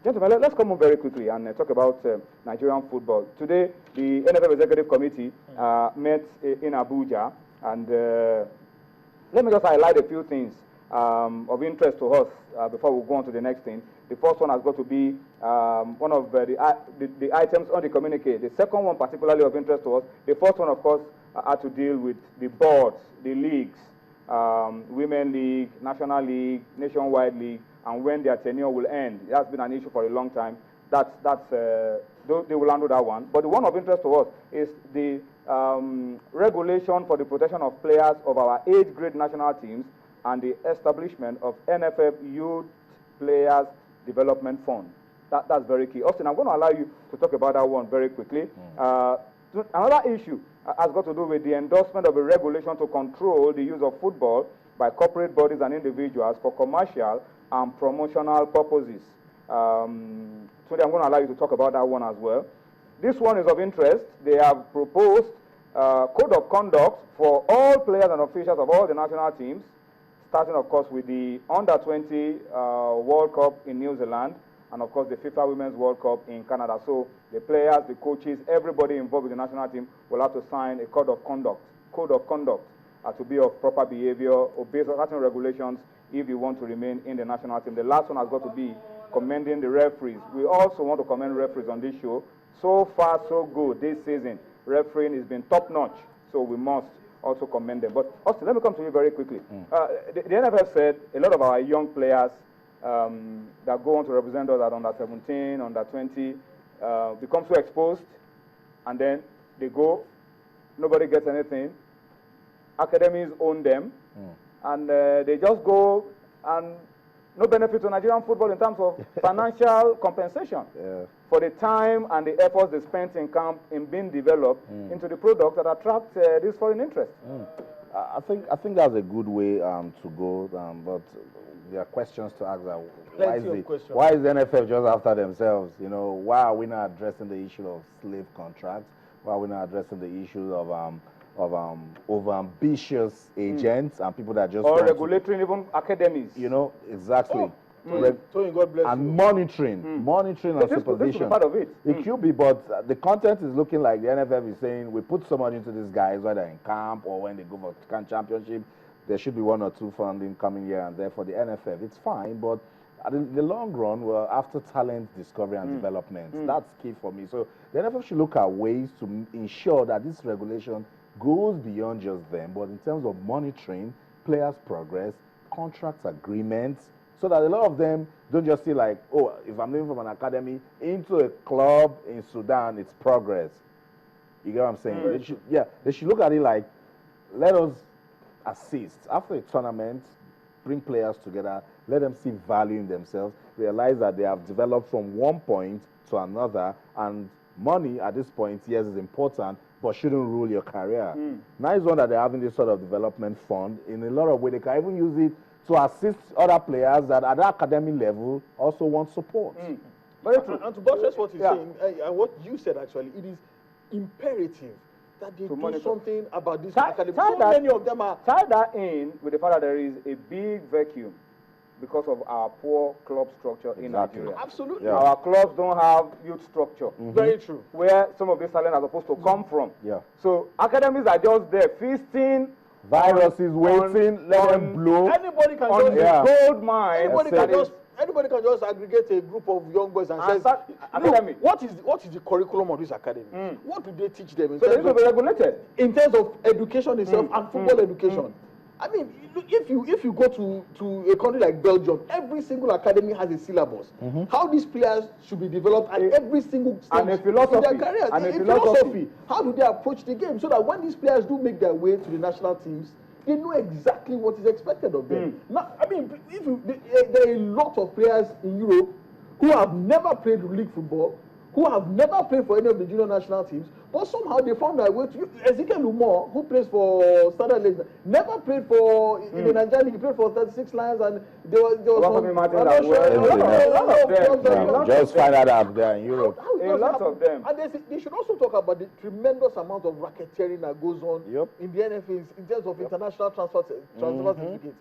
Gentlemen, let's come on very quickly and talk about Nigerian football. Today, the NFF Executive Committee met in Abuja, and let me just highlight a few things of interest to us before we go on to the next thing. The first one has got to be one of the items on the communique. The second one particularly of interest to us. The first one, of course, had to deal with the boards, the leagues, Women League, National League, Nationwide League, and when their tenure will end. It has been an issue for a long time. They will handle that one. But the one of interest to us is the regulation for the protection of players of our age-grade national teams and the establishment of NFF Youth Players Development Fund. That's very key. Austin, I'm going to allow you to talk about that one very quickly. Another issue has got to do with the endorsement of a regulation to control the use of football by corporate bodies and individuals for commercial and promotional purposes. So I'm going to allow you to talk about that one as well. This one is of interest. They have proposed code of conduct for all players and officials of all the national teams, starting, of course, with the Under-20 World Cup in New Zealand, and, of course, the FIFA Women's World Cup in Canada. So the players, the coaches, everybody involved with the national team will have to sign a code of conduct to be of proper behavior or based on certain regulations if you want to remain in the national team. The last one has got to be commending the referees. We also want to commend referees on this show. So far, so good this season. Refereeing has been top-notch, so we must also commend them. But Austin, let me come to you very quickly. The NFL said a lot of our young players that go on to represent us at under-17, under-20, become so exposed, and then they go, nobody gets anything. Academies own them, and they just go, and no benefit to Nigerian football in terms of financial compensation for the time and the efforts they spent in camp in being developed into the product that attract this foreign interest. I think that's a good way to go, but there are questions to ask. Why is the NFL just after themselves? You know, why are we not addressing the issue of slave contracts? Why are we not addressing the issue of over-ambitious agents and people that just regulating even academies? You know, exactly. God bless and you. monitoring and supervision. This is part of it. It could be, but the content is looking like the NFF is saying we put so much into these guys, whether in camp or when they go for camp championship. There should be 1 or 2 funding coming here and there for the NFF. It's fine, but in the long run, we're after talent discovery and development. That's key for me. So the NFF should look at ways to ensure that this regulation goes beyond just them, but in terms of monitoring players' progress, contracts, agreements, so that a lot of them don't just see like, oh, if I'm leaving from an academy into a club in Sudan, it's progress. You get what I'm saying? They should look at it like, let us assist. After a tournament, bring players together, let them see value in themselves, realize that they have developed from one point to another, and money at this point, yes, is important, but shouldn't rule your career. Nice one that they're having this sort of development fund. In a lot of ways, they can even use it to assist other players that at the academy level also want support. Very true. And to buttress what he's saying, and what you said actually, it is imperative that they do something about this academy. So many of them are... Tie that in with the fact that there is a big vacuum because of our poor club structure in Nigeria. Absolutely. Our clubs don't have youth structure. Very true. Where some of this talent are supposed to come from. So academies are just there feasting. Viruses waiting, let them blow. Anybody can gold mine. Anybody can just aggregate a group of young boys and say, what is the curriculum of this academy? What do they teach them? So they need to be regulated. In terms of education itself and football education. I mean, if you go to a country like Belgium, every single academy has a syllabus. How these players should be developed at every single stage in their careers. And a philosophy. How do they approach the game so that when these players do make their way to the national teams, they know exactly what is expected of them. Now, I mean, there are a lot of players in Europe who have never played league football, who have never played for any of the junior national teams, but somehow they found their way to Ezekiel Lumor, who plays for Standard Liège, never played for in the Nigerian league. He played for 36 Lions, and there was just find out there in Europe. A lot of them. And they should also talk about the tremendous amount of racketeering that goes on in the NFL in terms of international transfer certificates.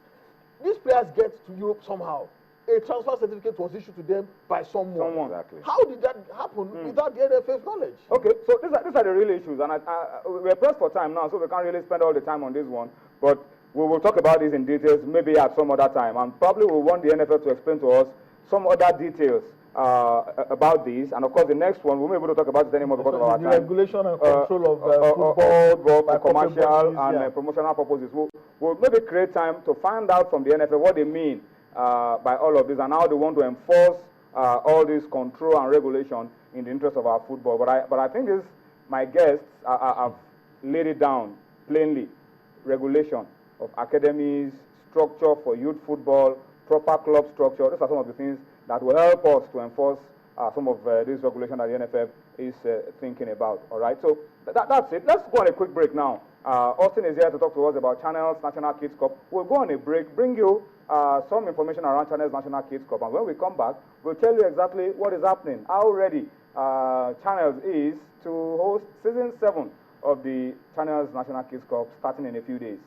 These players get to Europe somehow. a transfer certificate was issued to them by someone. Exactly. How did that happen without the NFF's knowledge? Okay, so these are the real issues, and we're pressed for time now, so we can't really spend all the time on this one. But we will talk about this in details maybe at some other time, and probably we'll want the NFL to explain to us some other details about this. And of course, the next one we won't be able to talk about it anymore because of our the time. regulation and control of football for commercial bodies, and promotional purposes. We'll maybe create time to find out from the NFL what they mean by all of this and how they want to enforce all this control and regulation in the interest of our football. But I think this, my guests have laid it down plainly. Regulation of academies, structure for youth football, proper club structure. These are some of the things that will help us to enforce some of this regulation that the NFF is thinking about. All right, so that's it. Let's go on a quick break now. Austin is here to talk to us about Channels National Kids Cup. We'll go on a break, bring you some information around Channels National Kids Cup, and when we come back, we'll tell you exactly what is happening, how ready Channels is to host Season 7 of the Channels National Kids Cup starting in a few days.